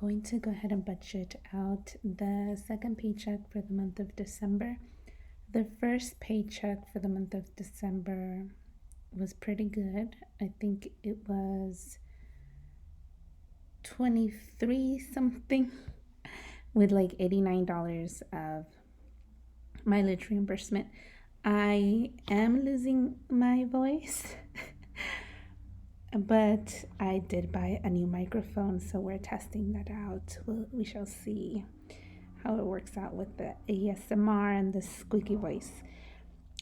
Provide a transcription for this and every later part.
Going to go ahead and budget out the second paycheck for the month of December. The first paycheck for the month of December was pretty good. I think it was 23 something with like $89 of mileage reimbursement. I am losing my voice. But I did buy a new microphone, so we're testing that out. We shall see how it works out with the ASMR and the squeaky voice.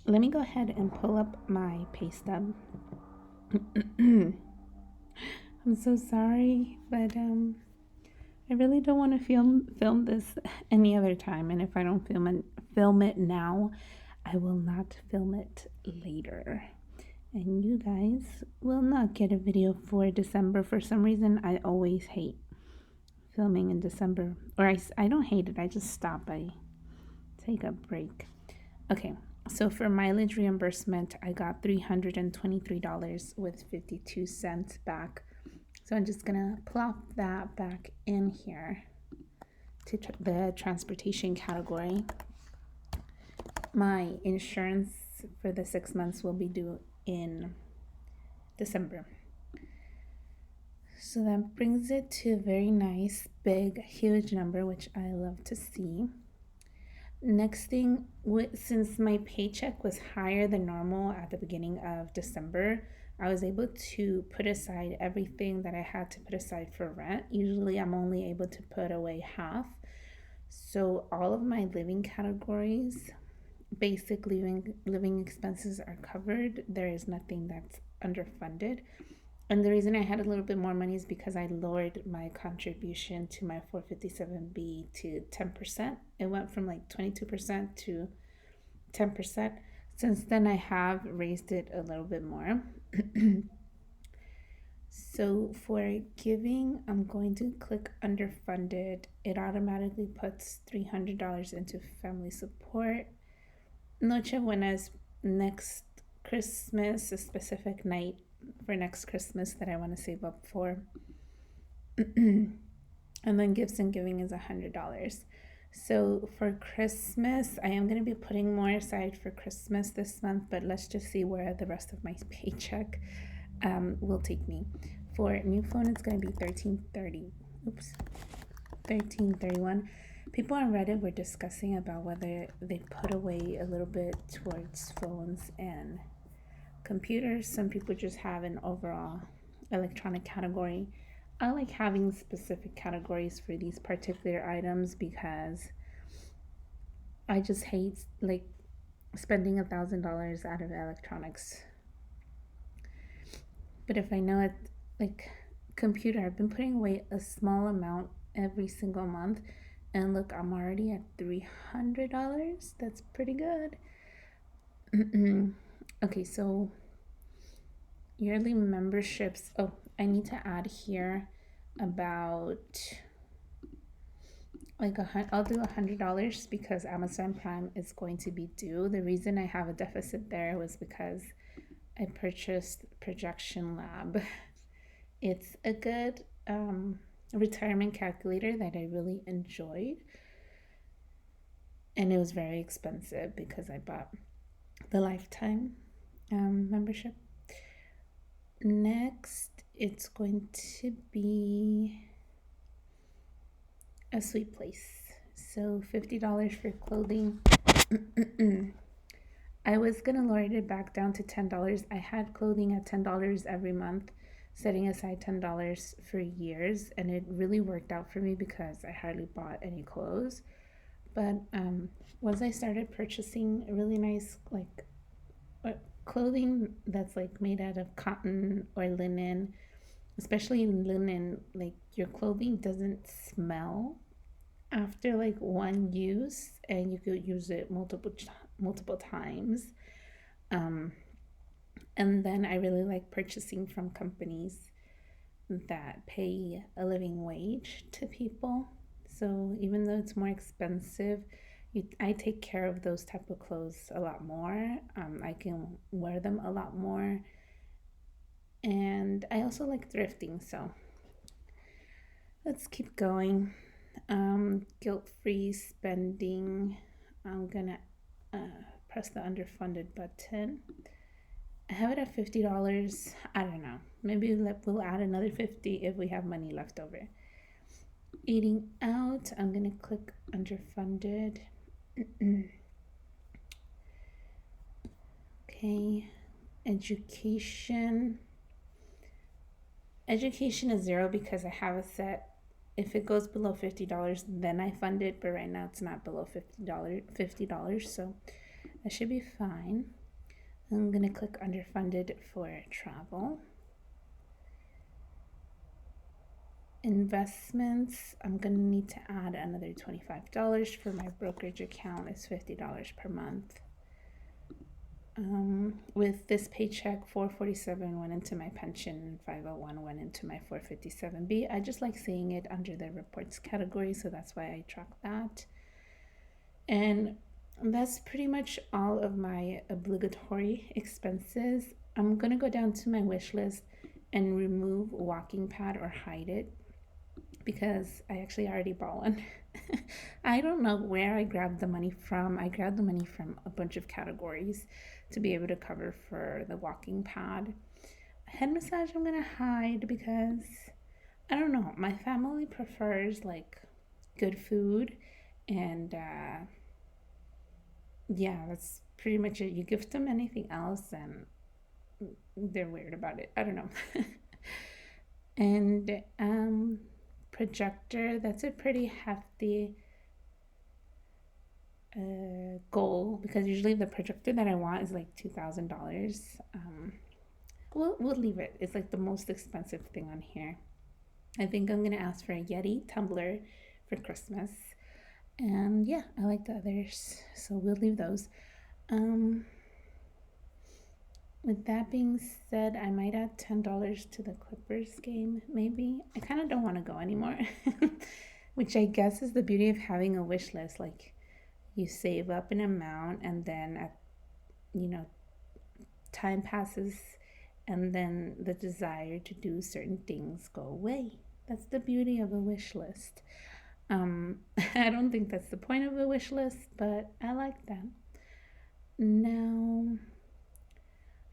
Let me go ahead and pull up my pay stub. I'm so sorry, but I really don't want to film this any other time, and if I don't film it now, I will not film it later. And you guys will not get a video for December. For some reason, I always hate filming in December. Or I don't hate it. I just stop. I take a break. Okay, so for mileage reimbursement, I got $323 with 52 cents back. So I'm just going to plop that back in here to the transportation category. My insurance for the 6 months will be due in December. So that brings it to a very nice, big, huge number, which I love to see. Next thing, since my paycheck was higher than normal at the beginning of December, I was able to put aside everything that I had to put aside for rent. Usually I'm only able to put away half. So all of my living categories, basic living expenses are covered. There is nothing that's underfunded. And the reason I had a little bit more money is because I lowered my contribution to my 457B to 10%. It went from like 22% to 10%. Since then, I have raised it a little bit more. So for giving, I'm going to click underfunded. It automatically puts $300 into family support. Nochebuena's next Christmas, a specific night for next Christmas that I want to save up for. And then gifts and giving is $100. So for Christmas, I am going to be putting more aside for Christmas this month, but let's just see where the rest of my paycheck will take me. For a new phone, it's going to be $1331. People on Reddit were discussing about whether they put away a little bit towards phones and computers. Some people just have an overall electronic category. I like having specific categories for these particular items because I just hate like spending $1,000 out of electronics. But if I know it, like computer, I've been putting away a small amount every single month. And look, I'm already at $300. That's pretty good. Okay, so yearly memberships. Oh, I need to add here about I'll do $100 because Amazon Prime is going to be due. The reason I have a deficit there was because I purchased Projection Lab. It's a good retirement calculator that I really enjoyed, and it was very expensive because I bought the lifetime membership. Next, it's going to be a sweet place, so $50 for clothing. I was gonna lower it back down to $10. I had clothing at $10 every month, setting aside $10 for years, and it really worked out for me because I hardly bought any clothes. But once I started purchasing really nice clothing that's like made out of cotton or linen, especially linen, like your clothing doesn't smell after like one use, and you could use it multiple times. And then I really like purchasing from companies that pay a living wage to people. So even though it's more expensive, I take care of those type of clothes a lot more. I can wear them a lot more. And I also like thrifting. So Let's keep going. Guilt-free spending. I'm gonna press the underfunded button. I have it at $50. I don't know. Maybe we'll add another 50 if we have money left over. Eating out. I'm gonna click underfunded. Okay. Education. Education is 0 because I have a set. If it goes below $50, then I fund it, but right now it's not below $50, so that should be fine. I'm gonna click underfunded for travel. Investments, I'm gonna need to add another $25 for my brokerage account. It's $50 per month. With this paycheck, 447 went into my pension and 501 went into my 457B. I just like seeing it under the reports category, so that's why I track that. And that's pretty much all of my obligatory expenses. I'm gonna go down to my wish list and remove walking pad or hide it because I actually already bought one. I don't know where I grabbed the money from. I grabbed the money from a bunch of categories to be able to cover for the walking pad. Head massage I'm gonna hide because I don't know, my family prefers like good food, and yeah, that's pretty much it. You gift them anything else and they're weird about it. I don't know. And projector, that's a pretty hefty goal because usually the projector that I want is like $2,000. We'll leave it. It's like the most expensive thing on here. I think I'm gonna ask for a Yeti tumbler for Christmas, and yeah, I like the others, so we'll leave those. With that being said, I might add $10 to the Clippers game, maybe. I kind of don't want to go anymore, which I guess is the beauty of having a wish list. Like, you save up an amount, and then, time passes, and then the desire to do certain things go away. That's the beauty of a wish list. I don't think that's the point of a wish list, but I like that. Now,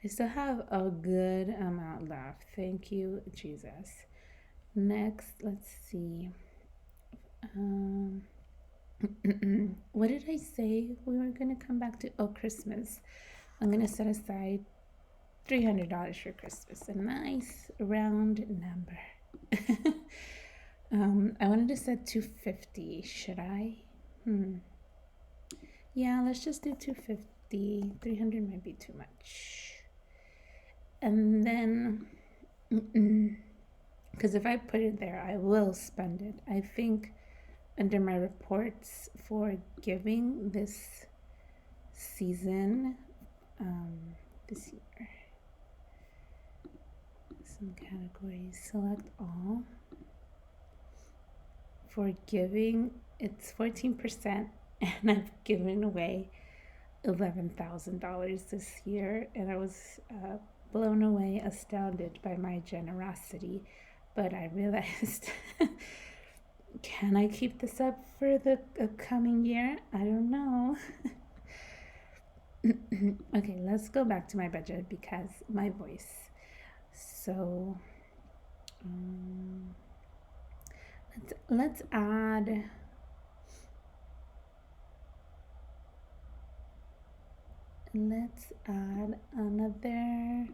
I still have a good amount left. Thank you, Jesus. Next, let's see. What did I say we were going to come back to? Oh, Christmas. I'm going to set aside $300 for Christmas. A nice round number. I wanted to set $250. Should I? Yeah, let's just do $250. $300 might be too much. And then, because if I put it there, I will spend it. I think under my reports for giving this season, this year, some categories, select all. For giving, it's 14%, and I've given away $11,000 this year, and I was blown away, astounded by my generosity. But I realized, can I keep this up for the coming year? I don't know. Okay, let's go back to my budget because my voice. So let's add another,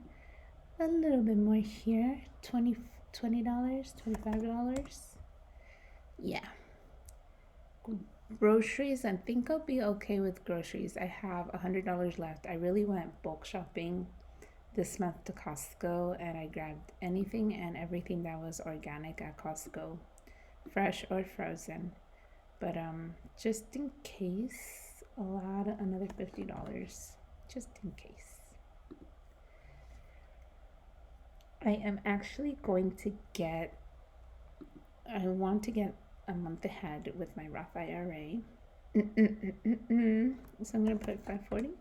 a little bit more here. $20, $25. Yeah. Groceries, I think I'll be okay with groceries. I have $100 left. I really went bulk shopping this month to Costco, and I grabbed anything and everything that was organic at Costco, fresh or frozen. But just in case, I'll add another $50, just in case. I am actually going to I want to get a month ahead with my Roth IRA. So I'm going to put $540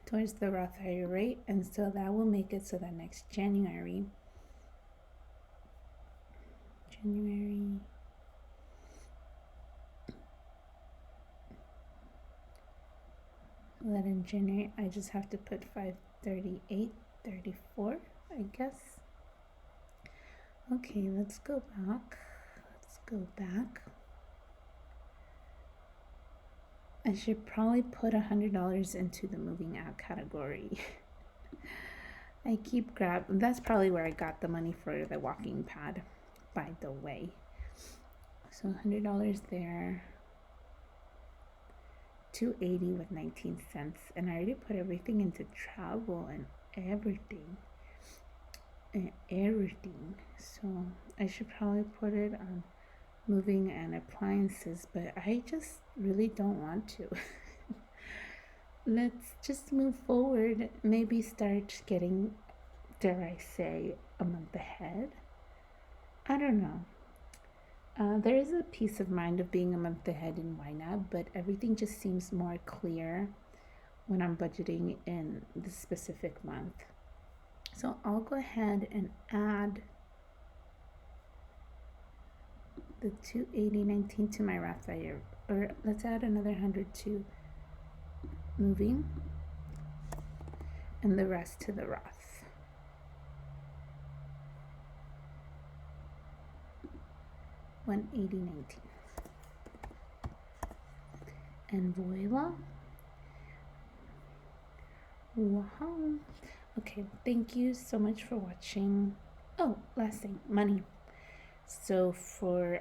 towards the Roth IRA, and so that will make it so that next January January. That in January, I just have to put 538.34, I guess. Okay, let's go back. I should probably put $100 into the moving out category. I keep that's probably where I got the money for the walking pad, by the way. So $100 there. $2.80 with 19 cents, and I already put everything into travel and everything. So I should probably put it on moving and appliances, but I just really don't want to. Let's just move forward. Maybe start getting, dare I say, a month ahead. I don't know. There is a peace of mind of being a month ahead in YNAB, but everything just seems more clear when I'm budgeting in the specific month. So I'll go ahead and add the 280.19 to my Roth IRA, or let's add another 100 to moving and the rest to the Roth. $180.19. And voila. Wow. Okay, thank you so much for watching. Oh, last thing, money. So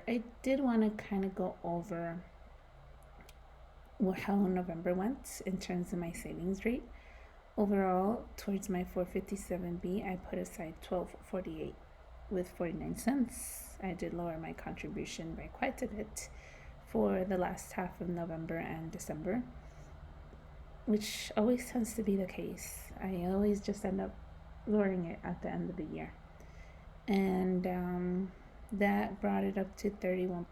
I did want to kind of go over how November went in terms of my savings rate. Overall, towards my 457B, I put aside $12.48 with 49 cents. I did lower my contribution by quite a bit for the last half of November and December, which always tends to be the case. I always just end up lowering it at the end of the year. And that brought it up to 31%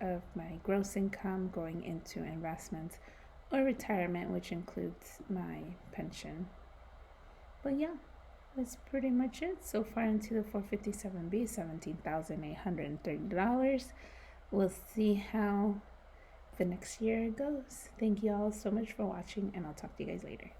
of my gross income going into investments or retirement, which includes my pension. But yeah, that's pretty much it. So far into the 457B, $17,830. We'll see how the next year goes. Thank you all so much for watching, and I'll talk to you guys later.